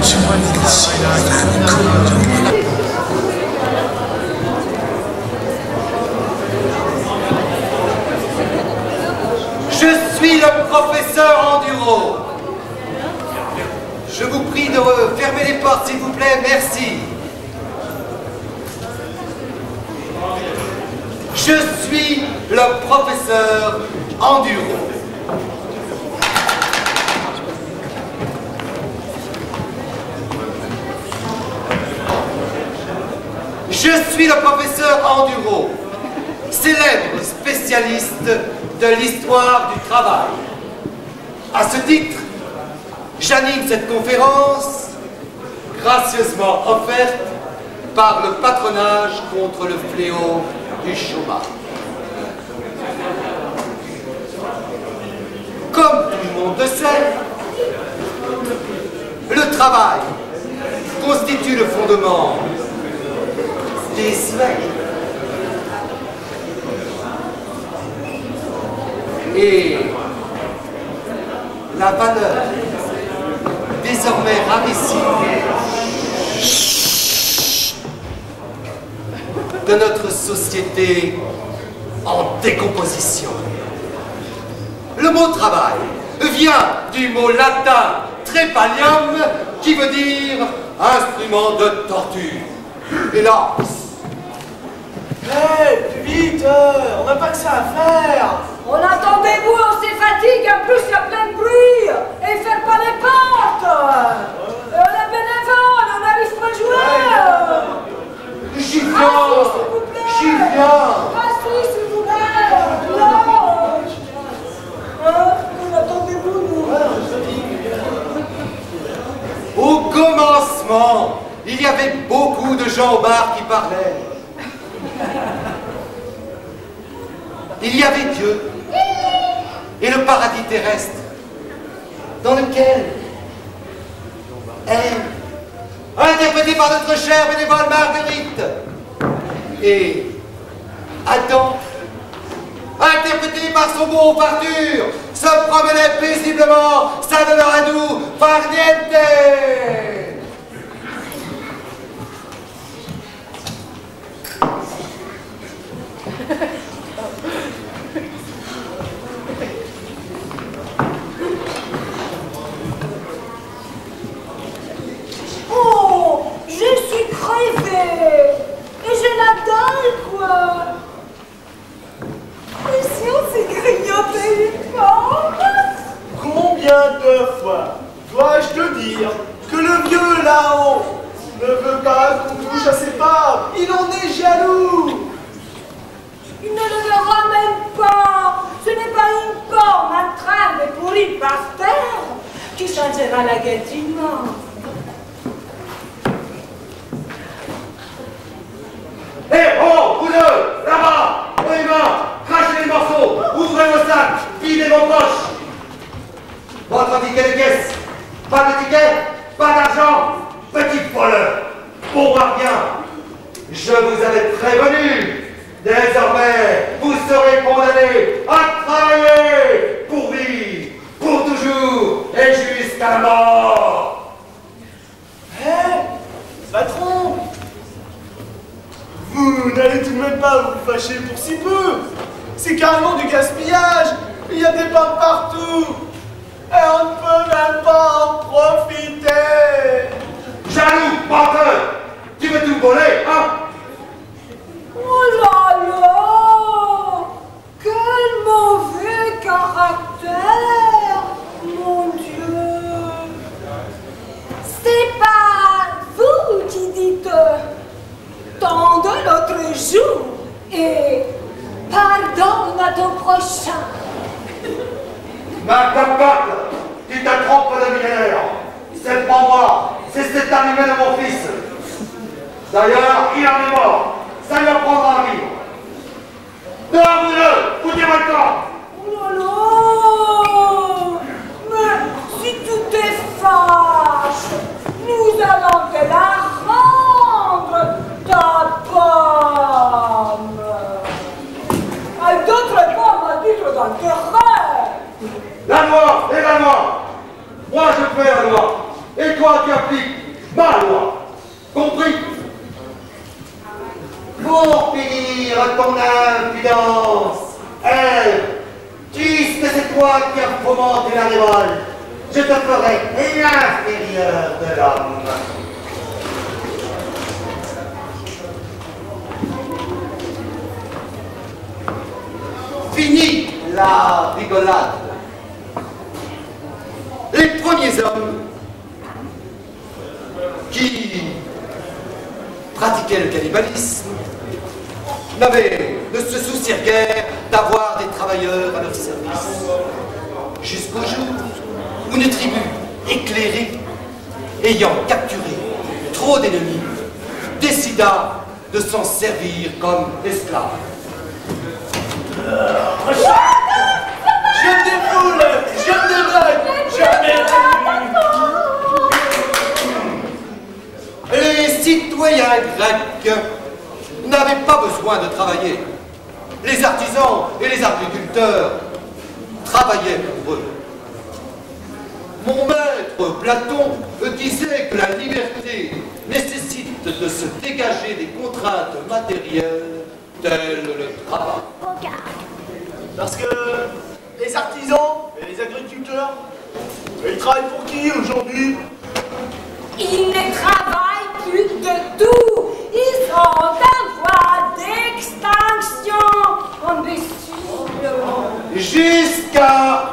Je suis le professeur Enduro. Je vous prie de fermer les portes, s'il vous plaît, merci. Je suis le professeur Enduro. Je suis le professeur Enduro, célèbre spécialiste de l'histoire du travail. À ce titre, j'anime cette conférence, gracieusement offerte par le patronage contre le fléau du chômage. Comme tout le monde le sait, le travail constitue le fondement des humains. Et la valeur désormais rarissime de notre société en décomposition. Le mot travail vient du mot latin trepalium qui veut dire instrument de torture. Hélas! Hé, plus vite, on n'a pas que ça à faire. On attend des bouts, on s'est fatigué, en plus il y a plein de bruit. Et faire pas les portes. On est bénévole, on n'arrive pas à jouer. J'y viens! J'y viens! Assis, s'il vous plaît. Non. On attend des bouts, nous. Au commencement, il y avait beaucoup de gens au bar qui parlaient. Il y avait Dieu et le paradis terrestre dans lequel elle, interprétée par notre chère bénévole Marguerite, et Adam, interprété par son beau Arthur, se promenait paisiblement, ça demeure à nous, par niente. Oh, je suis crevée. Et j'ai la dalle, quoi. Et si on s'est grignoté une fois? Combien de fois dois-je te dire que le vieux là-haut ne veut pas qu'on touche à ses parts? Il en est jaloux. Il ne le verra même pas. Ce n'est pas une pomme en train de pourrir par terre qui changera la guette du monde. Hé, oh, vous deux, là-bas, aux mains, crachez les morceaux, ouvrez vos sacs, videz vos poches. Votre ticket de caisse, pas de ticket, pas d'argent, petit voleur. Pour voir bien, je vous avais prévenu. Désormais, vous serez condamnés à travailler pour vivre, pour toujours et jusqu'à la mort. Hé, patron, vous n'allez tout de même pas vous fâcher pour si peu. C'est carrément du gaspillage. Il y a des pommes partout. Et on ne peut même pas en profiter. Jaloux, menteur, tu veux tout voler, hein? Oh là là! Quel mauvais caractère, mon Dieu! C'est pas vous qui dites tant de l'autre jour et pardonne à ton prochain. Ma capote, tu te trompes de millénaire. C'est pas moi, c'est cet animé de mon fils. D'ailleurs, il en est mort. Ça lui apprendra à vivre. Dehors vous deux, foutez-moi le camp. Oh là là! Mais si tu te fâches, nous allons te la rendre, ta pomme. Avec d'autres pommes à titre d'intérêt. La loi est la loi. Moi je fais la loi. Et toi tu appliques pour finir ton impudence. Puisque c'est toi qui as fomenté la révolte, je te ferai l'inférieur de l'homme. Fini la rigolade. Les premiers hommes qui pratiquaient le cannibalisme ne se soucièrent guère d'avoir des travailleurs à leur service. Jusqu'au jour où une tribu éclairée, ayant capturé trop d'ennemis, décida de s'en servir comme esclaves. Je me défoule, je me débraque, jamais. Les citoyens grecs n'avaient pas besoin de travailler. Les artisans et les agriculteurs travaillaient pour eux. Mon maître Platon disait que la liberté nécessite de se dégager des contraintes matérielles telles le travail. Parce que les artisans et les agriculteurs, ils travaillent pour qui aujourd'hui? Ils ne travaillent plus de tout. Ils sont en voie d'extinction. Imbécile. Jusqu'à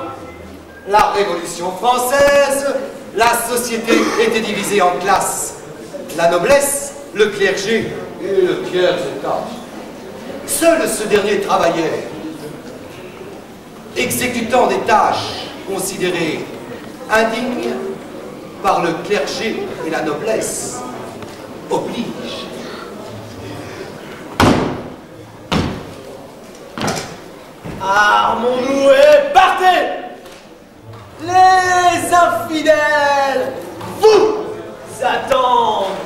la Révolution française, la société était divisée en classes. La noblesse, le clergé et le tiers-état. Seul ce dernier travaillait, exécutant des tâches considérées indignes par le clergé et la noblesse, oblige. Armons-nous et partez! Les infidèles vous attendent!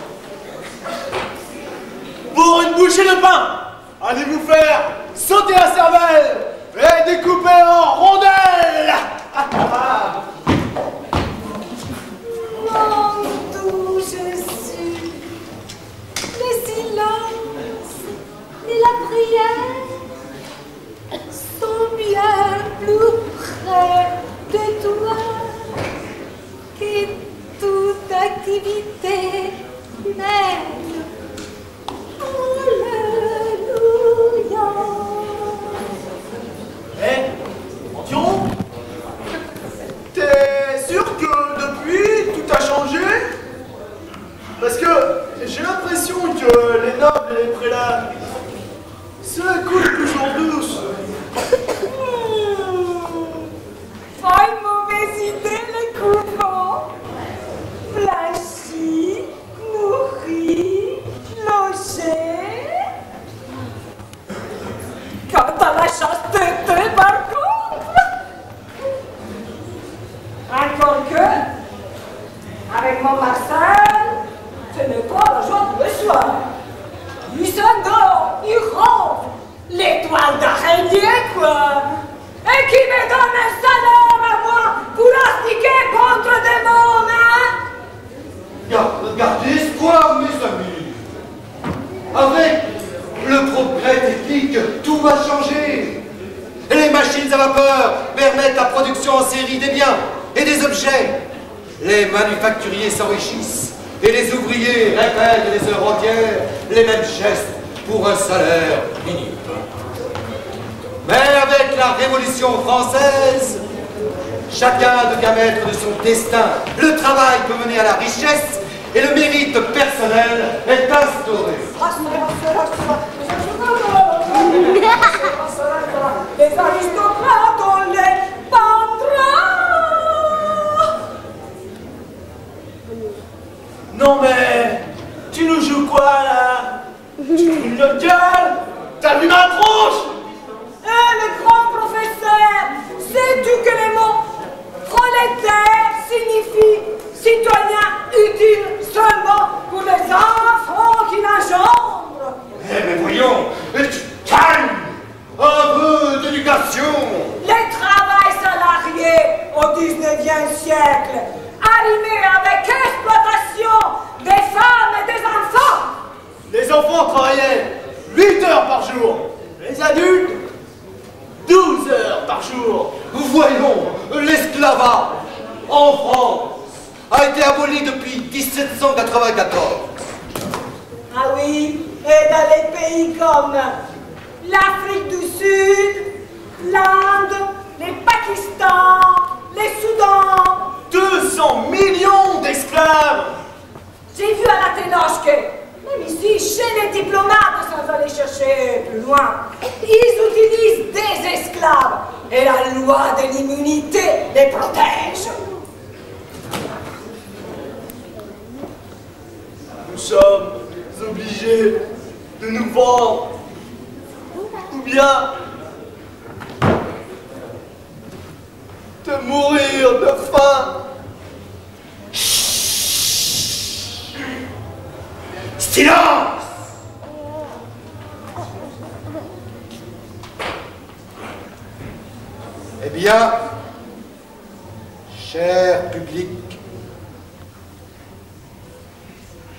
Pour une bouchée de pain, allez vous faire sauter la cervelle et découper en rondelles! Mon doux Jésus, le silence et la prière sont bien plus près de toi que toute activité humaine. Alléluia. Antiron, t'es sûr que depuis tout a changé? Parce que j'ai l'impression que les nobles et les prélats se coulent toujours douce. Pas une mauvaise idée, les couvents. Blanchis, nourris, logés. Quant à la chasteté, par contre, encore que, avec mon Marcel, ce n'est pas la joie de le soir. Il s'endort, il ronfle, l'étoile d'araignée, quoi. Et qui me donne un salaire à moi pour astiquer contre des mômes, hein? Gardez espoir, mes amis. Avec le progrès technique, tout va changer. Les machines à vapeur permettent la production en série des biens et des objets. Les manufacturiers s'enrichissent et les ouvriers répètent des heures entières les mêmes gestes pour un salaire minime. Mais avec la Révolution française, chacun devient maître de son destin. Le travail peut mener à la richesse et le mérite personnel est instauré. Les aristocrates, on les pendra. Non mais, tu nous joues quoi là? Tu joues le gueule? T'as vu ma tronche? Le grand professeur, sais-tu que le mot prolétaire signifie citoyen utile seulement pour les enfants qui l'engendrent? Mais voyons, calme, un peu d'éducation. Les travail salariés au 19e siècle, animés avec exploitation des femmes et des enfants. Les enfants travaillaient, 1994. Ah oui, et dans les pays comme l'Afrique du Sud, l'Inde, les Pakistan, les Soudans. 200 millions d'esclaves. J'ai vu à la téloche que, même ici, chez les diplomates, sans aller chercher plus loin, ils utilisent des esclaves et la loi de l'immunité les protège. Nous sommes obligés de nous vendre, ou bien de mourir de faim. Silence! Eh bien, cher public,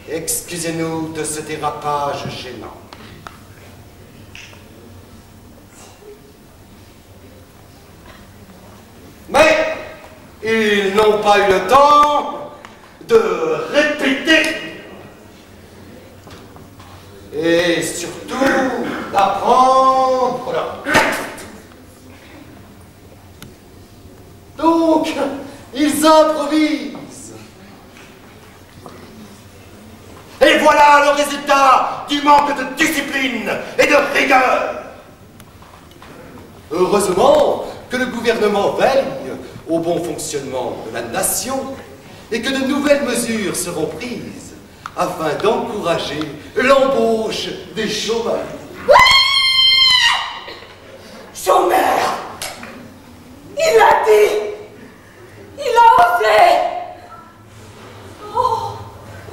excusez-nous de ce dérapage gênant. Mais ils n'ont pas eu le temps de répéter et surtout d'apprendre leur texte. Donc, ils improvisent. Et voilà le résultat du manque de discipline et de rigueur. Heureusement que le gouvernement veille au bon fonctionnement de la nation et que de nouvelles mesures seront prises afin d'encourager l'embauche des chômeurs. Chômeur! Il l'a dit! Il a osé! Oh,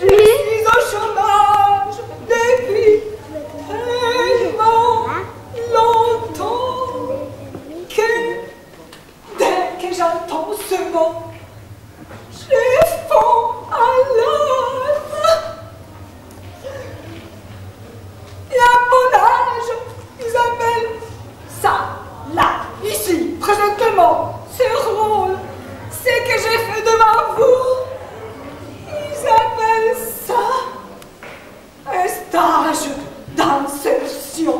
je suis au chômage depuis tellement longtemps que dès que j'entends ce mot, je fonds à larmes. Et à mon âge, ils appellent ça, là, ici, présentement, ce rôle, c'est que j'ai fait devant vous. Ils appellent ça un stage d'insertion.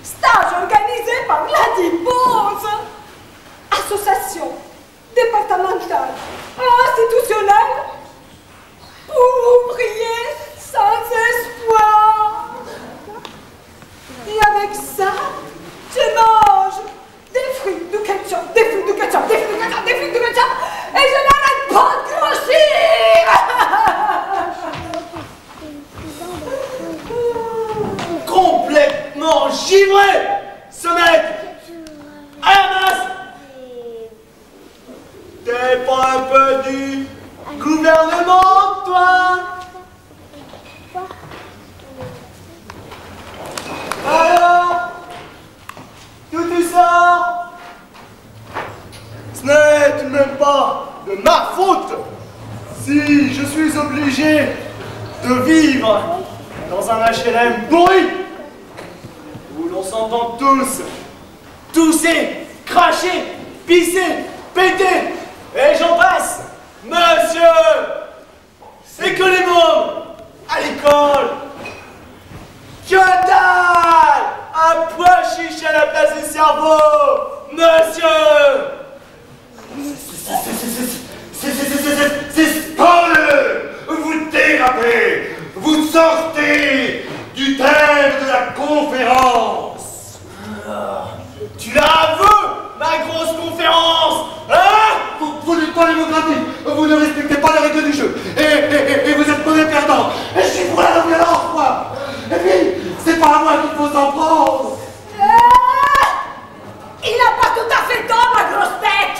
Stage organisé par la DIPOS, association départementale institutionnelle pour ouvriers sans espoir. Et avec ça, je mange des fruits de ketchup, des fruits de ketchup, des fruits de ketchup, des fruits de ketchup, et je n'arrête pas de grossir. Complètement givré, ce mec. À la masse. T'es pas un peu du gouvernement, toi? Alors, d'où tu sors? Ce n'est tout de même pas de ma faute si je suis obligé de vivre dans un HLM pourri où l'on s'entend tous tousser, cracher, pisser, péter, et j'en passe. Monsieur, c'est que les mômes à l'école. Que dalle! Un pois chiche à la place du cerveau, monsieur! C'est scandaleux! Vous dérapez! Vous sortez du thème de la conférence! Tu la veux, ma grosse conférence, hein? Vous n'êtes pas démocratique, vous ne respectez pas les règles du jeu, et vous êtes mauvais perdant. Et je suis pour la non-violence, moi! Et puis, c'est pas à moi qu'il faut s'en prendre! Il n'a pas tout à fait tort, ma grosse tête.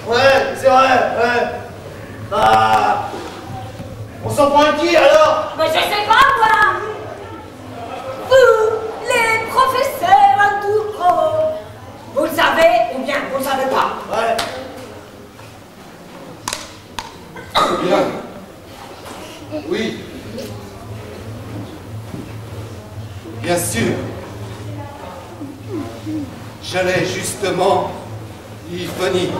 Ouais, c'est vrai, ouais. Bah, on s'en prend qui alors? Mais je sais pas, moi. Vous, les professeurs en tout court, vous le savez ou bien vous le savez pas? Ouais. Bien. Oui. Bien sûr. J'allais justement y venir.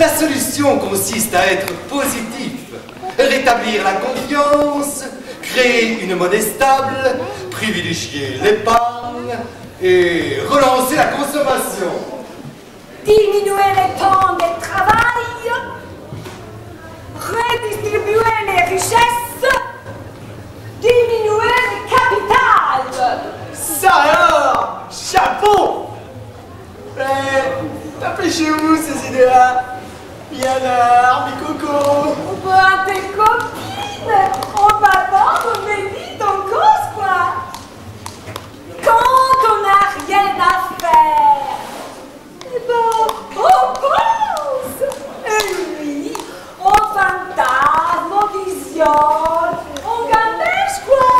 La solution consiste à être positif, rétablir la confiance, créer une monnaie stable, privilégier l'épargne et relancer la consommation. Diminuer les temps de travail, redistribuer les richesses, diminuer le capital. Ça alors, chapeau. Mais, dépêchez-vous ces idées-là. Yannar, mes cocos. Ben, tes copines, on va vendre mes vies en cause, quoi. Quand on n'a rien à faire, eh ben, on pense. Et oui, on fantasme, on visionne, on gamèche, quoi.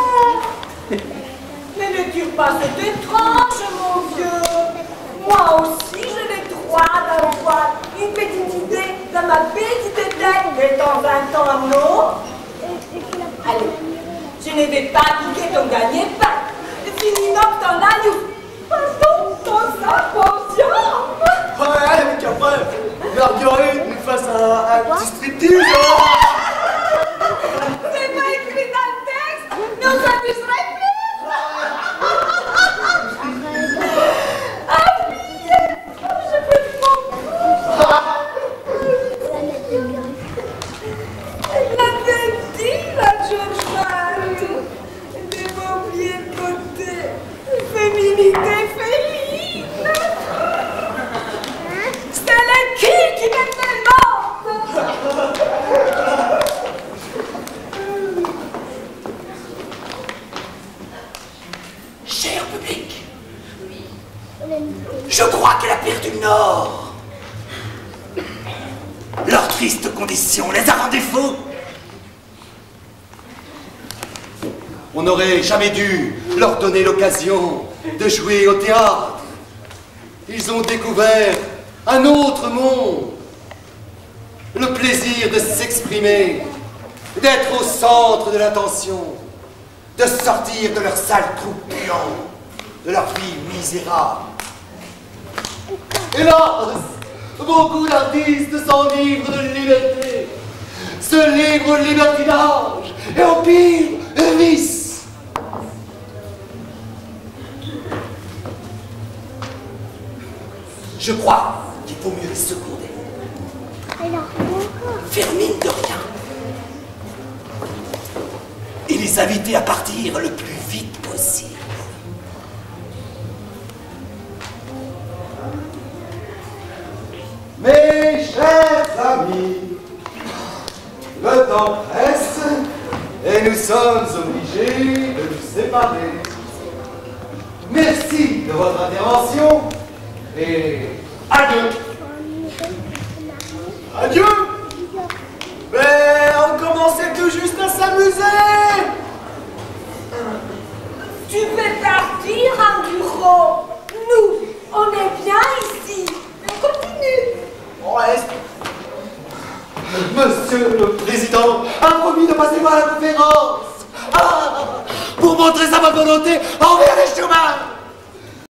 Mais ne tire pas cette tranche, mon vieux. Moi aussi, j'ai le droit d'avoir une petite idée dans ma petite tête, de temps en temps, non? Allez, je ne vais pas piquer ton gagne-pain. Finis donc ton agneau. Pardon, ton inconscient. Ouais, mais qu'après, Marguerite nous fasse un petit striptease, hein. C'est pas écrit dans le texte, mais on s'amuserait plus. Ah oui, je peux te Elle l'avait dit, la George Matt. De m'oublier le côté féminité féline. C'est le qui me demande. Cher public, je crois que la perdu le Nord. Leur triste condition les a rendus fous. On n'aurait jamais dû leur donner l'occasion de jouer au théâtre. Ils ont découvert un autre monde. Le plaisir de s'exprimer, d'être au centre de l'attention, de sortir de leur sale trou puant, de leur vie misérable. Hélas, beaucoup d'artistes s'enivrent de liberté, se livrent au libertinage et au pire, le vice. Je crois qu'il vaut mieux les seconder. Faire mine de rien. Et les inviter à partir le plus vite possible. Mes chers amis, le temps presse et nous sommes obligés de nous séparer. Merci de votre intervention et adieu. Adieu. Mais on commençait tout juste à s'amuser. Tu peux partir en bureau. Nous, on est bien ici. On continue. On reste. Monsieur le Président a promis de passer par la conférence pour montrer sa bonne volonté envers les chômeurs.